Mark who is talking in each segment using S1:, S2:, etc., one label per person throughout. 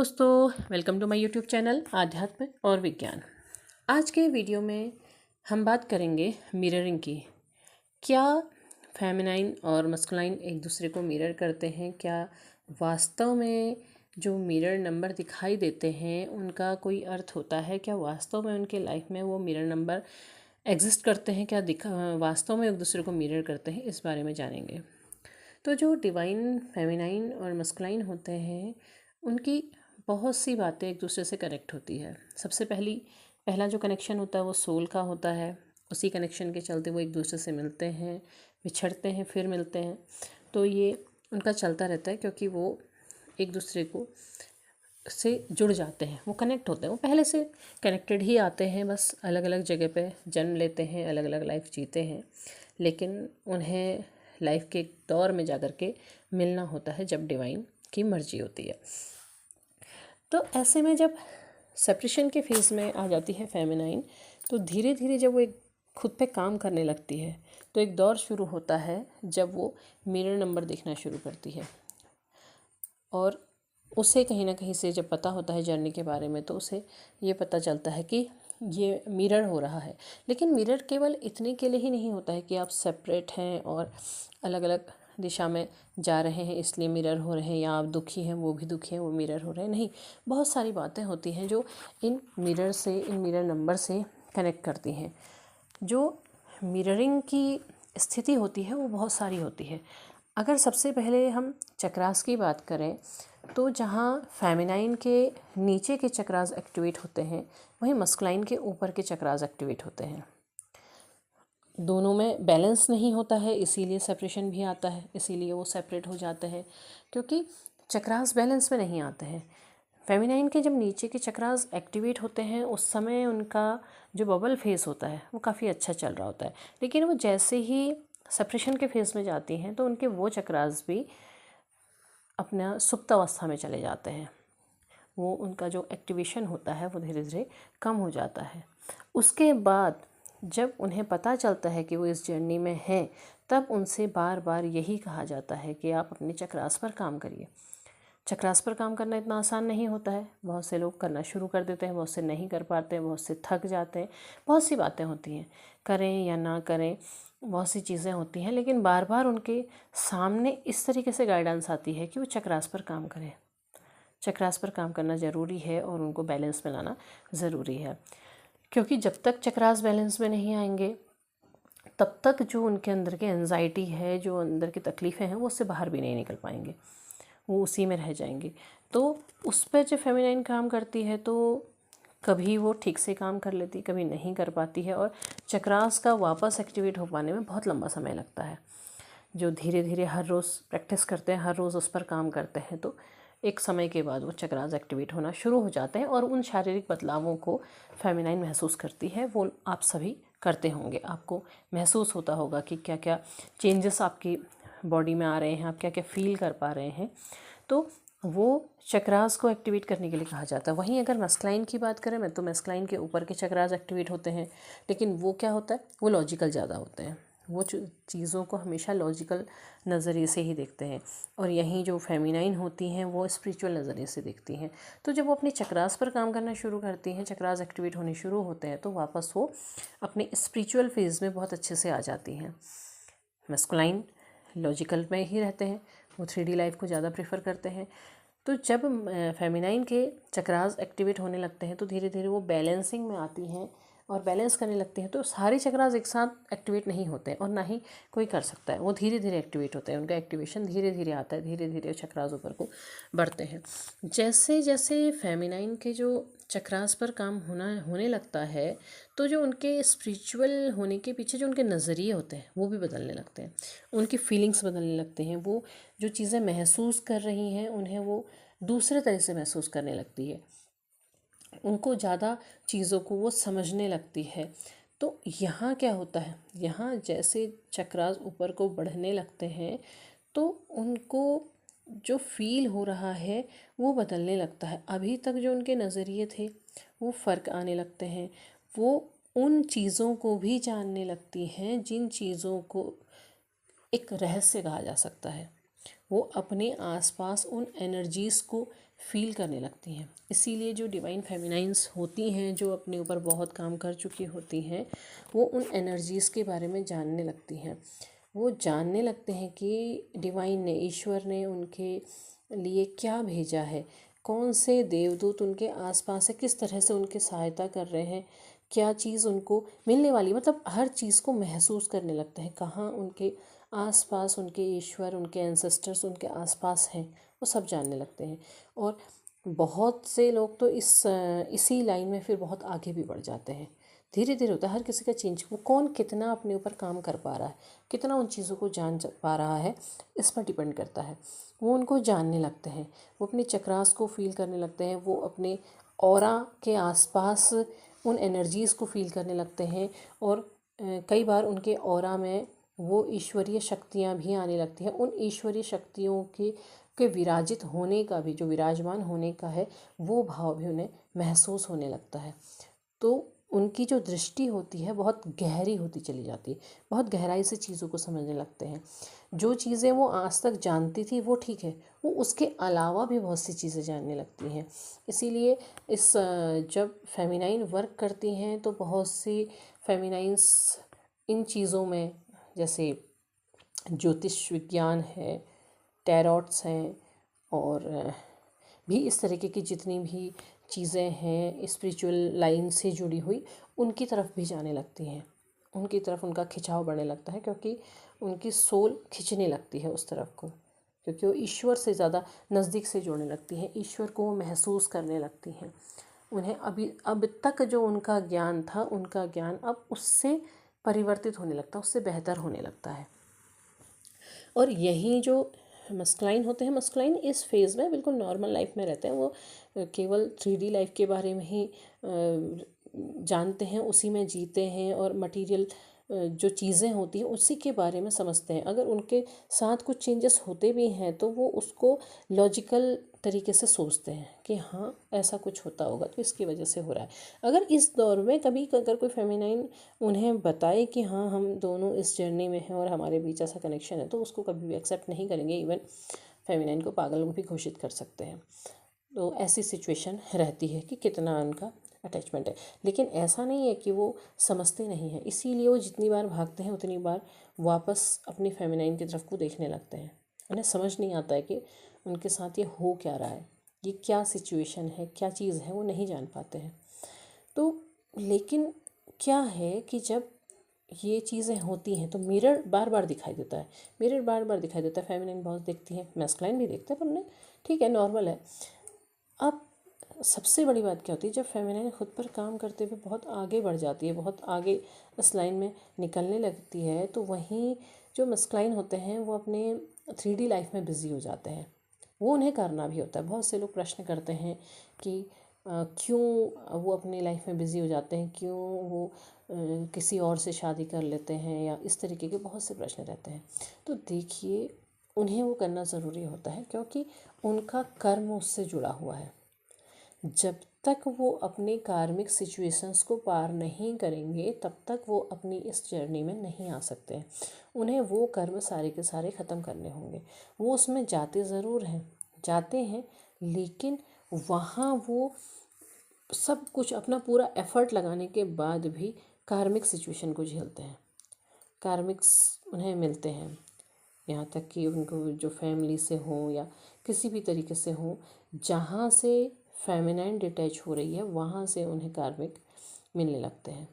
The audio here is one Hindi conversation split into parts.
S1: दोस्तों, welcome to my YouTube channel आध्यात्म और विज्ञान। आज के वीडियो में हम बात करेंगे मिररिंग की। क्या फेमिनाइन और मस्कुलाइन एक दूसरे को मिरर करते हैं? क्या वास्तव में जो मिरर नंबर दिखाई देते हैं उनका कोई अर्थ होता है? क्या वास्तव में उनके लाइफ में वो मिरर नंबर एग्जिस्ट करते हैं? क्या वास्तव में एक दूसरे को मिरर करते हैं? इस बारे में जानेंगे। तो जो डिवाइन फेमिनाइन और मस्कुलाइन होते हैं उनकी बहुत सी बातें एक दूसरे से कनेक्ट होती है। सबसे पहला जो कनेक्शन होता है वो सोल का होता है। उसी कनेक्शन के चलते वो एक दूसरे से मिलते हैं, बिछड़ते हैं, फिर मिलते हैं। तो ये उनका चलता रहता है क्योंकि वो एक दूसरे को से जुड़ जाते हैं, वो कनेक्ट होते हैं। वो पहले से कनेक्टेड ही आते हैं, बस अलग अलग जगह पे जन्म लेते हैं, अलग अलग लाइफ जीते हैं, लेकिन उन्हें लाइफ के एक दौर में जाकर के मिलना होता है जब डिवाइन की मर्जी होती है। तो ऐसे में जब सेपरेशन के फेज़ में आ जाती है फेमिनाइन, तो धीरे धीरे जब वो एक खुद पे काम करने लगती है तो एक दौर शुरू होता है जब वो मिरर नंबर देखना शुरू करती है। और उसे कहीं ना कहीं से जब पता होता है जर्नी के बारे में, तो उसे ये पता चलता है कि ये मिरर हो रहा है। लेकिन मिरर केवल इतने के लिए ही नहीं होता है कि आप सेपरेट हैं और अलग अलग दिशा में जा रहे हैं इसलिए मिरर हो रहे हैं, या आप दुखी हैं वो भी दुखी हैं वो मिरर हो रहे हैं। नहीं, बहुत सारी बातें होती हैं जो इन मिरर नंबर से कनेक्ट करती हैं। जो मिररिंग की स्थिति होती है वो बहुत सारी होती है। अगर सबसे पहले हम चक्रास की बात करें तो जहाँ फेमिनाइन के नीचे के चक्रास एक्टिवेट होते हैं वहीं मस्कुलाइन के ऊपर के चक्रास एक्टिवेट होते हैं। दोनों में बैलेंस नहीं होता है, इसीलिए सेपरेशन भी आता है, इसीलिए वो सेपरेट हो जाते हैं क्योंकि चक्रास बैलेंस में नहीं आते हैं। फेमिनाइन के जब नीचे के चक्रास एक्टिवेट होते हैं उस समय उनका जो बबल फेस होता है वो काफ़ी अच्छा चल रहा होता है, लेकिन वो जैसे ही सेपरेशन के फेस में जाती हैं तो उनके वो चक्रास भी अपना सुप्त अवस्था में चले जाते हैं। वो उनका जो एक्टिवेशन होता है वो धीरे धीरे कम हो जाता है। उसके बाद जब उन्हें पता चलता है कि वो इस जर्नी में हैं, तब उनसे बार बार यही कहा जाता है कि आप अपने चक्रास पर काम करिए। चक्रास पर काम करना इतना आसान नहीं होता है। बहुत से लोग करना शुरू कर देते हैं, बहुत से नहीं कर पाते हैं, बहुत से थक जाते हैं, बहुत सी बातें होती हैं, करें या ना करें, बहुत सी चीज़ें होती हैं, लेकिन बार बार उनके सामने इस तरीके से गाइडेंस आती है कि वो चक्रास पर काम करें। चक्रास पर काम करना ज़रूरी है और उनको बैलेंस में लाना ज़रूरी है, क्योंकि जब तक चक्रास बैलेंस में नहीं आएंगे तब तक जो उनके अंदर की एंजाइटी है, जो अंदर की तकलीफ़ें हैं, वो उससे बाहर भी नहीं निकल पाएंगे, वो उसी में रह जाएंगे। तो उस पर जब फेमिनाइन काम करती है तो कभी वो ठीक से काम कर लेती, कभी नहीं कर पाती है, और चक्रास का वापस एक्टिवेट हो पाने में बहुत लंबा समय लगता है। जो धीरे धीरे हर रोज़ प्रैक्टिस करते हैं, हर रोज़ उस पर काम करते हैं, तो एक समय के बाद वो चक्रास एक्टिवेट होना शुरू हो जाते हैं और उन शारीरिक बदलावों को फेमिनाइन महसूस करती है। वो आप सभी करते होंगे, आपको महसूस होता होगा कि क्या क्या चेंजेस आपकी बॉडी में आ रहे हैं, आप क्या क्या फील कर पा रहे हैं। तो वो चक्रास को एक्टिवेट करने के लिए कहा जाता है। वहीं अगर मस्कुलाइन की बात करें मैं, तो मस्कुलाइन के ऊपर के चक्रास एक्टिवेट होते हैं, लेकिन वो क्या होता है, वो लॉजिकल ज़्यादा होते हैं। वो चीज़ों को हमेशा लॉजिकल नज़रिए से ही देखते हैं, और यहीं जो फेमिनाइन होती हैं वो स्पिरिचुअल नज़रिए से देखती हैं। तो जब वो अपने चक्रास पर काम करना शुरू करती हैं, चक्रास एक्टिवेट होने शुरू होते हैं, तो वापस वो अपने स्पिरिचुअल फेज़ में बहुत अच्छे से आ जाती हैं। मस्कुलाइन लॉजिकल में ही रहते हैं, वो 3D लाइफ को ज़्यादा प्रेफर करते हैं। तो जब फेमिनाइन के चक्रास एक्टिवेट होने लगते हैं तो धीरे धीरे वो बैलेंसिंग में आती हैं और बैलेंस करने लगते हैं। तो सारे चक्रास एक साथ एक्टिवेट नहीं होते हैं और ना ही कोई कर सकता है, वो धीरे धीरे एक्टिवेट होते हैं। उनका एक्टिवेशन धीरे धीरे आता है, धीरे धीरे चक्रास ऊपर को बढ़ते हैं। जैसे जैसे फेमिनाइन के जो चक्रास पर काम होने लगता है, तो जो उनके स्पिरिचुअल होने के पीछे जो उनके नज़रिए होते हैं वो भी बदलने लगते हैं, उनकी फीलिंग्स बदलने लगते हैं। वो जो चीज़ें महसूस कर रही हैं उन्हें वो दूसरे तरह से महसूस करने लगती है, उनको ज़्यादा चीज़ों को वो समझने लगती है। तो यहाँ क्या होता है, यहाँ जैसे चक्रास ऊपर को बढ़ने लगते हैं तो उनको जो फील हो रहा है वो बदलने लगता है। अभी तक जो उनके नज़रिए थे वो फ़र्क आने लगते हैं। वो उन चीज़ों को भी जानने लगती हैं जिन चीज़ों को एक रहस्य कहा जा सकता है। वो अपने आसपास उन एनर्जीज़ को फील करने लगती हैं। इसीलिए जो डिवाइन फेमिनाइंस होती हैं, जो अपने ऊपर बहुत काम कर चुकी होती हैं, वो उन एनर्जीज़ के बारे में जानने लगती हैं। वो जानने लगते हैं कि डिवाइन ने, ईश्वर ने उनके लिए क्या भेजा है, कौन से देवदूत उनके आसपास है, किस तरह से उनकी सहायता कर रहे हैं, क्या चीज़ उनको मिलने वाली, मतलब हर चीज़ को महसूस करने लगते हैं। कहाँ उनके आसपास उनके ईश्वर, उनके एंसेस्टर्स उनके आसपास हैं, वो सब जानने लगते हैं। और बहुत से लोग तो इसी लाइन में फिर बहुत आगे भी बढ़ जाते हैं। धीरे धीरे होता है, हर किसी का चेंज, वो कौन कितना अपने ऊपर काम कर पा रहा है, कितना उन चीज़ों को जान पा रहा है, इस पर डिपेंड करता है। वो उनको जानने लगते हैं, वो अपने चक्रास को फील करने लगते हैं, वो अपने ऑरा के आसपास उन एनर्जीज़ को फील करने लगते हैं। और कई बार उनके ऑरा में वो ईश्वरीय शक्तियाँ भी आने लगती हैं। उन ईश्वरीय शक्तियों के विराजित होने का भी, जो विराजमान होने का है, वो भाव भी उन्हें महसूस होने लगता है। तो उनकी जो दृष्टि होती है बहुत गहरी होती चली जाती है, बहुत गहराई से चीज़ों को समझने लगते हैं। जो चीज़ें वो आज तक जानती थी वो ठीक है, वो उसके अलावा भी बहुत सी चीज़ें जानने लगती हैं। इसीलिए जब फेमिनाइन वर्क करती हैं तो बहुत सी फेमिनाइंस इन चीज़ों में, जैसे ज्योतिष विज्ञान है, टैरोट्स हैं, और भी इस तरीके की जितनी भी चीज़ें हैं स्पिरिचुअल लाइन से जुड़ी हुई, उनकी तरफ भी जाने लगती हैं। उनकी तरफ उनका खिंचाव बढ़ने लगता है, क्योंकि उनकी सोल खिंचने लगती है उस तरफ को, क्योंकि वो ईश्वर से ज़्यादा नज़दीक से जुड़ने लगती हैं, ईश्वर को वो महसूस करने लगती हैं। उन्हें अब तक जो उनका ज्ञान था, उनका ज्ञान अब उससे परिवर्तित होने लगता है, उससे बेहतर होने लगता है। और यही जो मस्कुलाइन होते हैं, मस्कुलाइन इस फेज़ में बिल्कुल नॉर्मल लाइफ में रहते हैं। वो केवल 3D लाइफ के बारे में ही जानते हैं, उसी में जीते हैं, और मटेरियल जो चीज़ें होती हैं उसी के बारे में समझते हैं। अगर उनके साथ कुछ चेंजेस होते भी हैं तो वो उसको लॉजिकल तरीके से सोचते हैं कि हाँ ऐसा कुछ होता होगा तो इसकी वजह से हो रहा है। अगर इस दौर में कभी अगर कोई फेमिनाइन उन्हें बताए कि हाँ हम दोनों इस जर्नी में हैं और हमारे बीच ऐसा कनेक्शन है, तो उसको कभी भी एक्सेप्ट नहीं करेंगे। इवन फेमिनाइन को पागल भी घोषित कर सकते हैं। तो ऐसी सिचुएशन रहती है कि कितना उनका अटैचमेंट है। लेकिन ऐसा नहीं है कि वो समझते नहीं हैं, इसीलिए वो जितनी बार भागते हैं उतनी बार वापस अपनी फेमिनाइन की तरफ को देखने लगते हैं। उन्हें समझ नहीं आता है कि उनके साथ ये हो क्या रहा है, ये क्या सिचुएशन है, क्या चीज़ है, वो नहीं जान पाते हैं। तो लेकिन क्या है कि जब ये चीज़ें होती हैं तो मिरर बार बार दिखाई देता है, मिरर बार बार दिखाई देता है। फेमिनाइन बहुत देखती है, मैस्कुलाइन भी देखते हैं, पर उन्हें ठीक है, नॉर्मल है। अब सबसे बड़ी बात क्या होती है, जब फेमिनाइन खुद पर काम करते हुए बहुत आगे बढ़ जाती है, बहुत आगे इस लाइन में निकलने लगती है, तो वहीं जो मस्कुलाइन होते हैं वो अपने 3D लाइफ में बिज़ी हो जाते हैं। वो उन्हें करना भी होता है। बहुत से लोग प्रश्न करते हैं कि क्यों वो अपनी लाइफ में बिज़ी हो जाते हैं, क्यों वो किसी और से शादी कर लेते हैं, या इस तरीके के बहुत से प्रश्न रहते हैं। तो देखिए, उन्हें वो करना ज़रूरी होता है क्योंकि उनका कर्म उससे जुड़ा हुआ है। जब तक वो अपने कार्मिक सिचुएशंस को पार नहीं करेंगे तब तक वो अपनी इस जर्नी में नहीं आ सकते हैं। उन्हें वो कर्म सारे के सारे ख़त्म करने होंगे। वो उसमें जाते ज़रूर हैं, जाते हैं, लेकिन वहाँ वो सब कुछ अपना पूरा एफ़र्ट लगाने के बाद भी कार्मिक सिचुएशन को झेलते हैं। कार्मिक्स उन्हें मिलते हैं, यहाँ तक कि उनको जो फैमिली से हो या किसी भी तरीके से हो, जहाँ से फेमिनाइन डिटैच हो रही है वहाँ से उन्हें कार्मिक मिलने लगते हैं।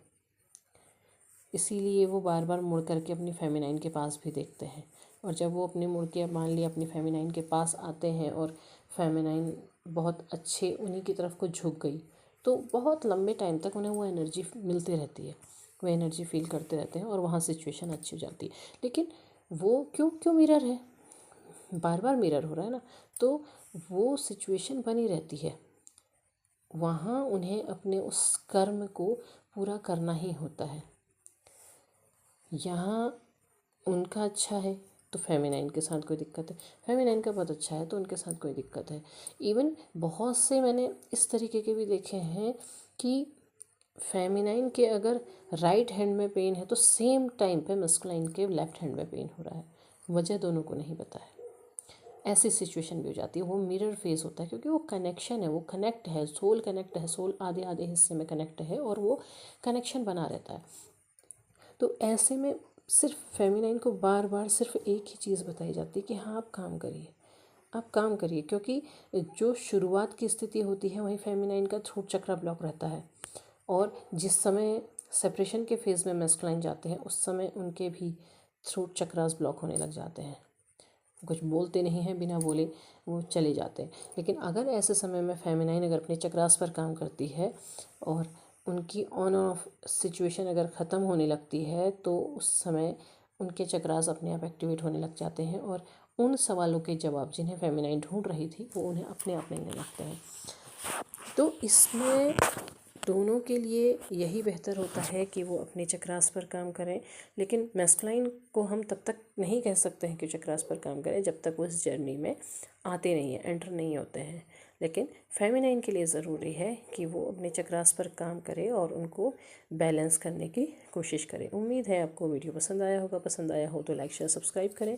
S1: इसीलिए वो बार बार मुड़ करके अपनी फेमिनाइन के पास भी देखते हैं। और जब वो अपने मुड़ के मान लिया अपनी फेमिनाइन के पास आते हैं और फेमिनाइन बहुत अच्छे उन्हीं की तरफ को झुक गई, तो बहुत लंबे टाइम तक उन्हें वो एनर्जी मिलती रहती है, वो एनर्जी फील करते रहते हैं और वहाँ सिचुएशन अच्छी हो जाती है। लेकिन वो क्यों क्यों मिरर है, बार बार मिरर हो रहा है ना, तो वो सिचुएशन बनी रहती है। वहाँ उन्हें अपने उस कर्म को पूरा करना ही होता है। यहाँ उनका अच्छा है तो फेमिनाइन के साथ कोई दिक्कत है, फेमिनाइन का बहुत अच्छा है तो उनके साथ कोई दिक्कत है। इवन बहुत से मैंने इस तरीके के भी देखे हैं कि फेमिनाइन के अगर राइट हैंड में पेन है तो सेम टाइम पे मस्कुलाइन के लेफ्ट हैंड में पेन हो रहा है, वजह दोनों को नहीं पता है। ऐसी सिचुएशन भी हो जाती है। वो मिरर फेस होता है क्योंकि वो कनेक्शन है, वो कनेक्ट है, सोल कनेक्ट है, सोल आधे आधे हिस्से में कनेक्ट है और वो कनेक्शन बना रहता है। तो ऐसे में सिर्फ फेमिनाइन को बार बार सिर्फ एक ही चीज़ बताई जाती है कि हाँ आप काम करिए, आप काम करिए, क्योंकि जो शुरुआत की स्थिति होती है वहीं फेमिनाइन का थ्रोट चक्रा ब्लॉक रहता है। और जिस समय सेपरेशन के फेज़ में मैस्कुलाइन जाते हैं उस समय उनके भी थ्रोट चक्रास ब्लॉक होने लग जाते हैं, कुछ बोलते नहीं हैं, बिना बोले वो चले जाते हैं। लेकिन अगर ऐसे समय में फेमिनाइन अगर अपने चक्रास पर काम करती है और उनकी ऑन ऑफ सिचुएशन अगर ख़त्म होने लगती है तो उस समय उनके चक्रास अपने आप एक्टिवेट होने लग जाते हैं और उन सवालों के जवाब जिन्हें फेमिनाइन ढूंढ रही थी वो उन्हें अपने आप मिलने लगते हैं। तो इसमें दोनों के लिए यही बेहतर होता है कि वो अपने चक्रास पर काम करें। लेकिन मैस्कुलाइन को हम तब तक नहीं कह सकते हैं कि चक्रास पर काम करें जब तक वो इस जर्नी में आते नहीं हैं, एंटर नहीं होते हैं। लेकिन फेमिनाइन के लिए ज़रूरी है कि वो अपने चक्रास पर काम करे और उनको बैलेंस करने की कोशिश करें। उम्मीद है आपको वीडियो पसंद आया होगा। पसंद आया हो तो लाइक शेयर सब्सक्राइब करें।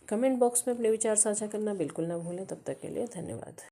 S1: कमेंट बॉक्स में अपने विचार साझा करना बिल्कुल ना भूलें। तब तक के लिए धन्यवाद।